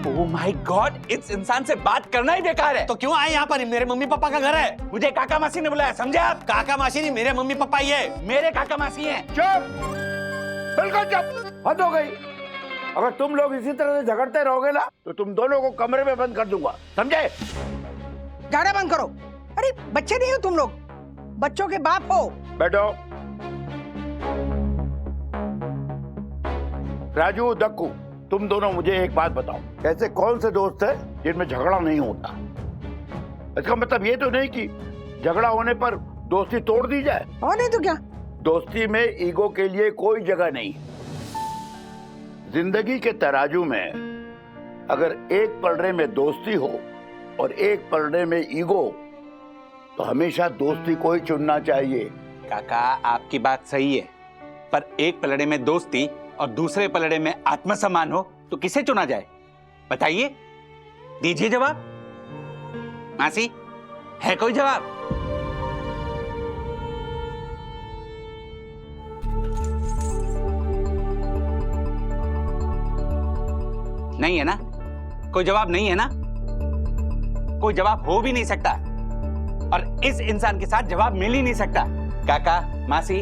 ओह माय गॉड, इस इंसान से बात करना ही बेकार है। तो क्यों आए यहाँ पर? मेरे मम्मी पापा का घर है। मुझे काका मासी ने बुलाया, समझे आप? काका मासी नहीं, मेरे मम्मी पापा ही है। मेरे काका मासी हैं। चुप, बिल्कुल चुप। हद हो गई। अगर तुम लोग इसी तरह से झगड़ते रहोगे ना तो तुम दोनों को कमरे में बंद कर दूंगा, समझे? गाड़ा बंद करो। अरे बच्चे नहीं हो तुम लोग, बच्चों के बाप हो। बैठो। राजू, दक्कू, तुम दोनों मुझे एक बात बताओ, ऐसे कौन से दोस्त है जिनमें झगड़ा नहीं होता? इसका मतलब ये तो नहीं कि झगड़ा होने पर दोस्ती तोड़ दी जाए। और नहीं तो क्या। दोस्ती में ईगो के लिए कोई जगह नहीं। जिंदगी के तराजू में अगर एक पलड़े में दोस्ती हो और एक पलड़े में ईगो, तो हमेशा दोस्ती को ही चुनना चाहिए। काका, आपकी बात सही है, पर एक पलड़े में दोस्ती और दूसरे पलड़े में आत्मसम्मान हो तो किसे चुना जाए? बताइए, दीजिए जवाब। मासी, है कोई जवाब? नहीं है ना? कोई जवाब नहीं है ना? कोई जवाब हो भी नहीं सकता और इस इंसान के साथ जवाब मिल ही नहीं सकता। काका, मासी,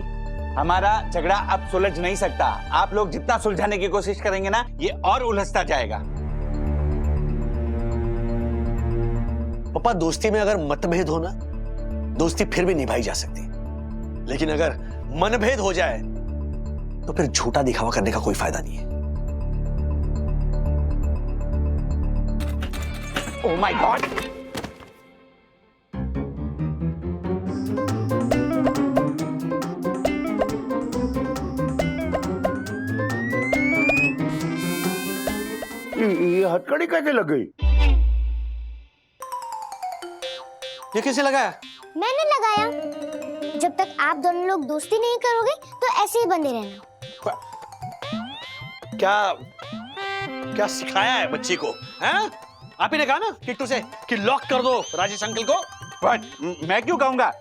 हमारा झगड़ा अब सुलझ नहीं सकता। आप लोग जितना सुलझाने की कोशिश करेंगे ना, ये और उलझता जाएगा। पापा, दोस्ती में अगर मतभेद हो ना, दोस्ती फिर भी निभाई जा सकती, लेकिन अगर मनभेद हो जाए तो फिर झूठा दिखावा करने का कोई फायदा नहीं है। Oh my God! ये हथकड़ी कैसे लग गई? ये किसे लगाया? मैंने लगाया। जब तक आप दोनों लोग दोस्ती नहीं करोगे तो ऐसे ही बंधे रहना। क्या क्या सिखाया है बच्ची को? हैं? आप ही ने कहा ना किट्टू से कि लॉक कर दो राजेश अंकल को। व्हाट? मैं क्यों कहूंगा?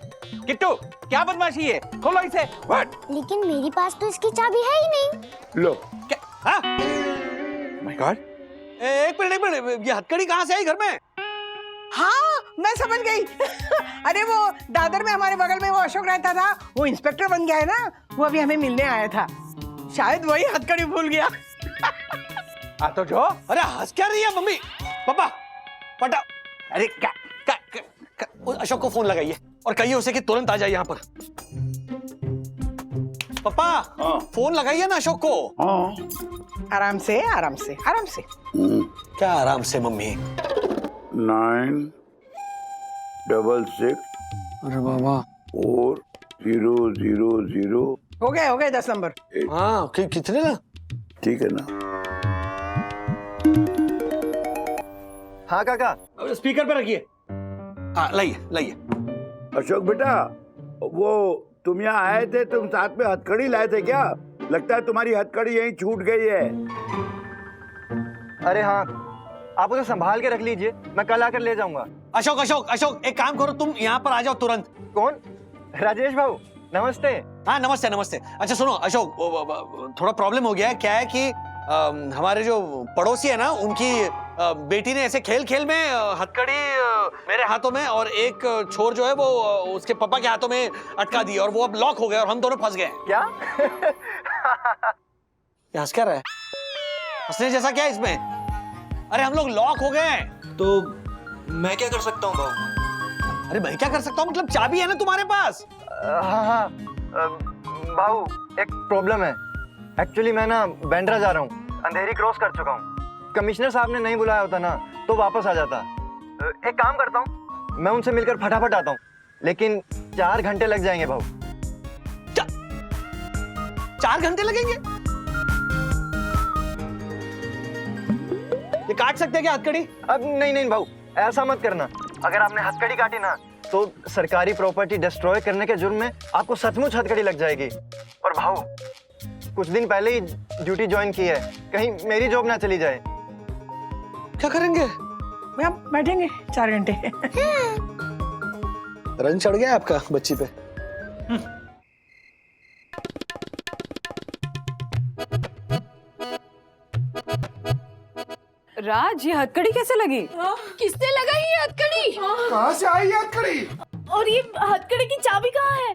किट्टू, क्या बदमाशी है? खोलो इसे। व्हाट? लेकिन मेरे पास तो इसकी चाबी है ही नहीं। लो। क्या? हाँ? My God! एक मिनट, ये हथकड़ी कहाँ से आई घर में? हाँ, मैं समझ गई। अरे वो दादर में हमारे बगल में वो अशोक रहता था, वो इंस्पेक्टर बन गया है ना, वो अभी हमें मिलने आया था, शायद वही हथकड़ी भूल गया। तो जो, अरे हंस क्या रही है मम्मी? पापा, पटा। अरे क्या? उस अशोक को फोन लगाइए और कहिए उसे कि तुरंत आ जाए यहाँ पर। पापा, हाँ। फोन लगाइए ना अशोक को। हाँ। आराम से, आराम से, आराम से। क्या आराम से मम्मी? 966 अरे बाबा, 4000। हो गए 10 नंबर। हाँ, कितने ना? ठीक है ना? हाँ काका। स्पीकर पे रखिए। हाँ, लाइए। अशोक बेटा, वो तुम यहाँ आए थे, तुम साथ में हथकड़ी लाए थे क्या? लगता है तुम्हारी हथकड़ी यहीं छूट गई है। अरे हाँ, आप उसे संभाल के रख लीजिए, मैं कल आकर ले जाऊंगा। अशोक, एक काम करो, तुम यहाँ पर आ जाओ तुरंत। कौन? राजेश भाऊ, नमस्ते। हाँ, नमस्ते। अच्छा सुनो अशोक, थोड़ा प्रॉब्लम हो गया है। क्या है कि हमारे जो पड़ोसी है ना, उनकी बेटी ने ऐसे खेल में हथकड़ी मेरे हाथों में और एक छोर जो है वो उसके पापा के हाथों में अटका दी और वो अब लॉक हो गया और हम दोनों फंस गए। क्या? हंस क्या रहा है? हंसने जैसा क्या है इसमें? अरे हम लोग लॉक हो गए। तो मैं क्या कर सकता हूँ भाऊ? अरे मैं क्या कर सकता हूँ? मतलब चाबी है ना तुम्हारे पास? हाँ, भाऊ एक प्रॉब्लम है। एक्चुअली मैं ना बैंड्रा जा रहा हूँ, अंधेरी क्रॉस कर चुका हूँ। कमिश्नर साहब ने नहीं बुलाया होता ना तो वापस आ जाता। एक काम करता हूँ, मैं उनसे मिलकर फटाफट आता हूँ, लेकिन 4 घंटे लग जाएंगे भाऊ। 4 घंटे लगेंगे? ये काट सकते हैं क्या हथकड़ी? अब नहीं भाऊ, ऐसा मत करना। अगर आपने हथकड़ी काटी ना तो सरकारी प्रॉपर्टी डिस्ट्रॉय करने के जुर्म में आपको सचमुच हथकड़ी लग जाएगी। और भाऊ, कुछ दिन पहले ही ड्यूटी ज्वाइन की है, कहीं मेरी जॉब ना चली जाए। क्या करेंगे? मैं बैठेंगे 4 घंटे। रंग चढ़ गया आपका बच्ची पे। राज, ये हथकड़ी कैसे लगी? किसने लगाई ये हथकड़ी? कहाँ से आई हथकड़ी? और ये हथकड़ी की चाबी कहाँ है?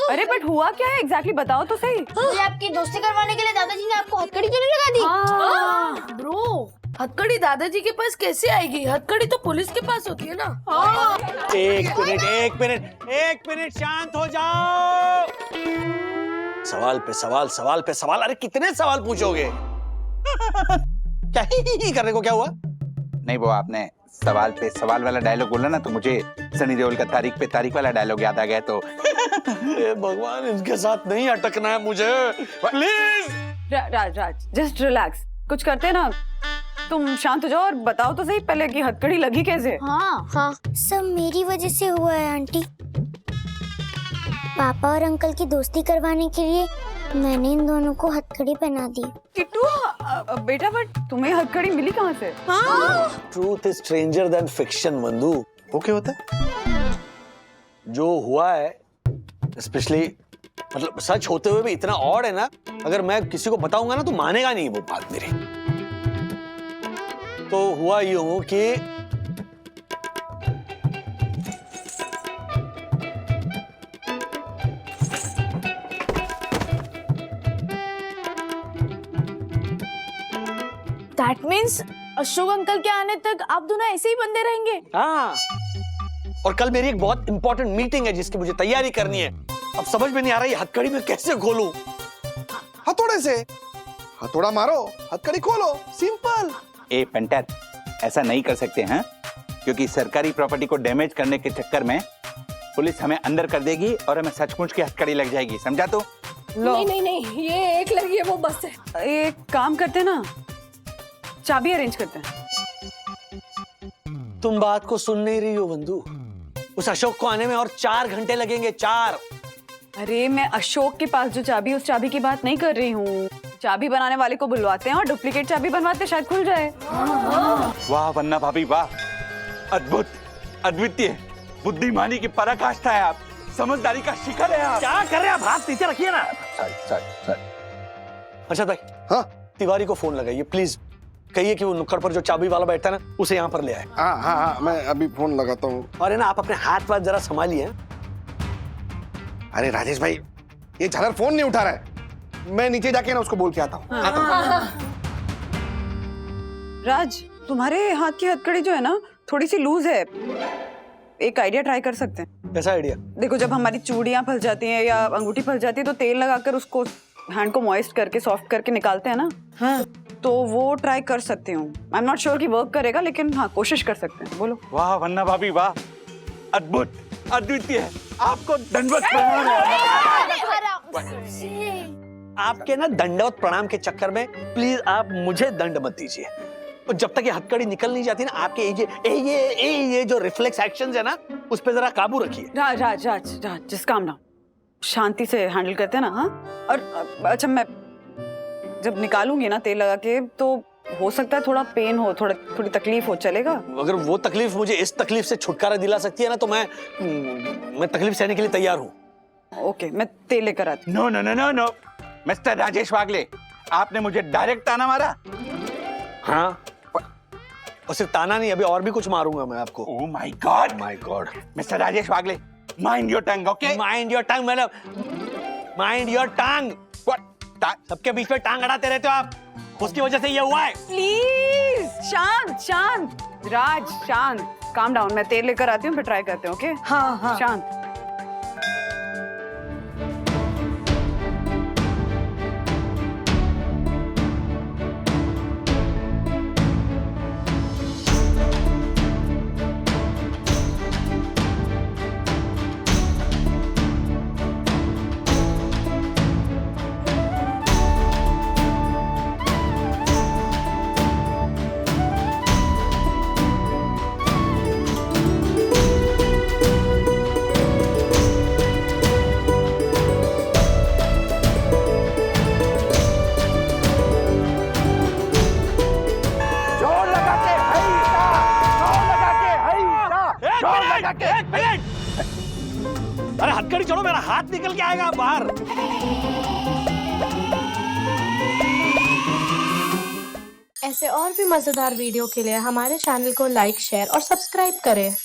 अरे बट हुआ क्या है एग्जैक्टली? बताओ तो सही। ये आपकी दोस्ती करवाने के लिए दादाजी ने आपको हथकड़ी क्यों नहीं लगा दी? ब्रो, हथकड़ी दादाजी के पास कैसे आएगी? हथकड़ी तो पुलिस के पास होती है ना। एक मिनट शांत हो जाओ। सवाल पे सवाल। अरे कितने सवाल पूछोगे? क्या ही करने को क्या हुआ? नहीं वो आपने सवाल पे सवाल वाला डायलॉग बोला ना, तो मुझे सनी देओल का तारीख पे तारीख वाला डायलॉग याद आ गया। तो भगवान, इनके साथ नहीं अटकना है मुझे, प्लीज। राज जस्ट रिलैक्स, कुछ करते ना, तुम शांत हो जाओ और बताओ तो सही पहले कि हथकड़ी लगी कैसे? हाँ, सब मेरी वजह से हुआ है आंटी। पापा और अंकल की दोस्ती करवाने के लिए मैंने इन दोनों को हथकड़ी पहना दी। किट्टू बेटा, बट तुम्हें हथकड़ी मिली कहाँ से? Truth is stranger then fiction बंधु। वो क्या होता है? जो हुआ है स्पेशली, मतलब सच होते हुए भी इतना ऑड है ना, अगर मैं किसी को बताऊंगा ना तो मानेगा नहीं वो बात मेरी। तो हुआ यूं कि दैट मीन्स अशोक अंकल के आने तक आप दोनों ऐसे ही बंदे रहेंगे? हाँ, और कल मेरी एक बहुत इंपॉर्टेंट मीटिंग है जिसकी मुझे तैयारी करनी है। अब समझ में नहीं आ रहा है हथकड़ी में कैसे खोलूं। हथौड़े से हथौड़ा मारो, हथकड़ी खोलो, सिंपल। ए पेंटर, ऐसा नहीं कर सकते हैं, क्योंकि सरकारी प्रॉपर्टी को डैमेज करने के चक्कर में पुलिस हमें अंदर कर देगी और हमें सचमुच की हथकड़ी लग जाएगी, समझा? तो नहीं, ये एक लगी है वो बस है। एक काम करते ना, चाबी अरेंज करते हैं। तुम बात को सुन नहीं रही हो बंधु। उस अशोक को आने में और 4 घंटे लगेंगे, 4। अरे मैं अशोक के पास जो चाबी, उस चाबी की बात नहीं कर रही हूँ। चाबी बनाने वाले को बुलवाते हैं और डुप्लीकेट चाबी बनवाते, शायद खुल जाए। वाह वन्ना भाभी वाह, अद्भुत, अद्वितीय, बुद्धिमानी की पराकाष्ठा है आप, समझदारी का शिखर है आप। क्या कर रहे हैं आप? हाथ नीचे रखिए ना। सॉरी। अच्छा भाई, हाँ तिवारी को फोन लगाइए प्लीज, कहिए कि वो नुक्कड़ पर जो चाबी वाला बैठता है ना, उसे यहाँ पर ले आए। हाँ, मैं अभी फोन लगाता हूँ। और है ना, आप अपने हाथ वाथ जरा संभालिए। अरे राजेश भाई, ये झालर फोन नहीं उठा रहा है, मैं नीचे जाके ना उसको बोल के आता हूँ। राज, तुम्हारे हाथ की हथकड़ी जो है ना, थोड़ी सी लूज है। एक आइडिया ट्राई कर सकते हैं। कैसा आइडिया? देखो, जब हमारी चूड़ियां फंस जाती हैं या अंगूठी फंस जाती है तो तेल लगाकर उसको हैंड को मॉइस्ट करके सॉफ्ट करके निकालते हैं ना। हाँ, तो वो ट्राई कर सकती हूँ। आई एम नॉट श्योर कि वर्क करेगा, लेकिन हाँ, कोशिश कर सकते हैं। बोलो। वाह वन्ना भाभी वाह, अद्भुत, अद्वितीय, आपको दंडवत प्रणाम है। आपके ना दंडवत प्रणाम के चक्कर में प्लीज आप मुझे दंड मत दीजिए। और जब तक ये हथकड़ी निकल नहीं जाती ना, आपके ये जो रिफ्लेक्स एक्शंस है ना, उस पे जरा काबू रखिए। राज जस्ट काम डाउन, शांति से हैंडल करते हैं ना। हाँ, और अच्छा, मैं जब निकालूंगी ना तेल लगा के, तो हो सकता है थोड़ा पेन हो, थोड़ी तकलीफ हो, चलेगा? अगर वो तकलीफ मुझे इस तकलीफ से छुटकारा दिला सकती है ना, तो मैं तकलीफ सहने के लिए तैयार हूँ। ओके, मैं तेल लेकर आती हूँ। नो, मिस्टर राजेश वागले, आपने मुझे डायरेक्ट ताना मारा। हाँ, और सिर्फ ताना नहीं, अभी और भी कुछ मारूंगा मैं आपको। Oh my God, mister Rajesh Wagle, mind your tongue, okay? Mind your tongue, मतलब माइंड योर टंग। सबके बीच में टांग अड़ाते रहते हो आप, उसकी वजह से ये हुआ है। प्लीज शांत राज, शांत, काम डाउन। मैं तेल लेकर आती हूँ, फिर ट्राई करते हैं। ओके? हाँ, शांत। अरे हथकड़ी छोड़ो, मेरा हाथ निकल के आएगा बाहर। ऐसे और भी मजेदार वीडियो के लिए हमारे चैनल को लाइक, शेयर और सब्सक्राइब करें।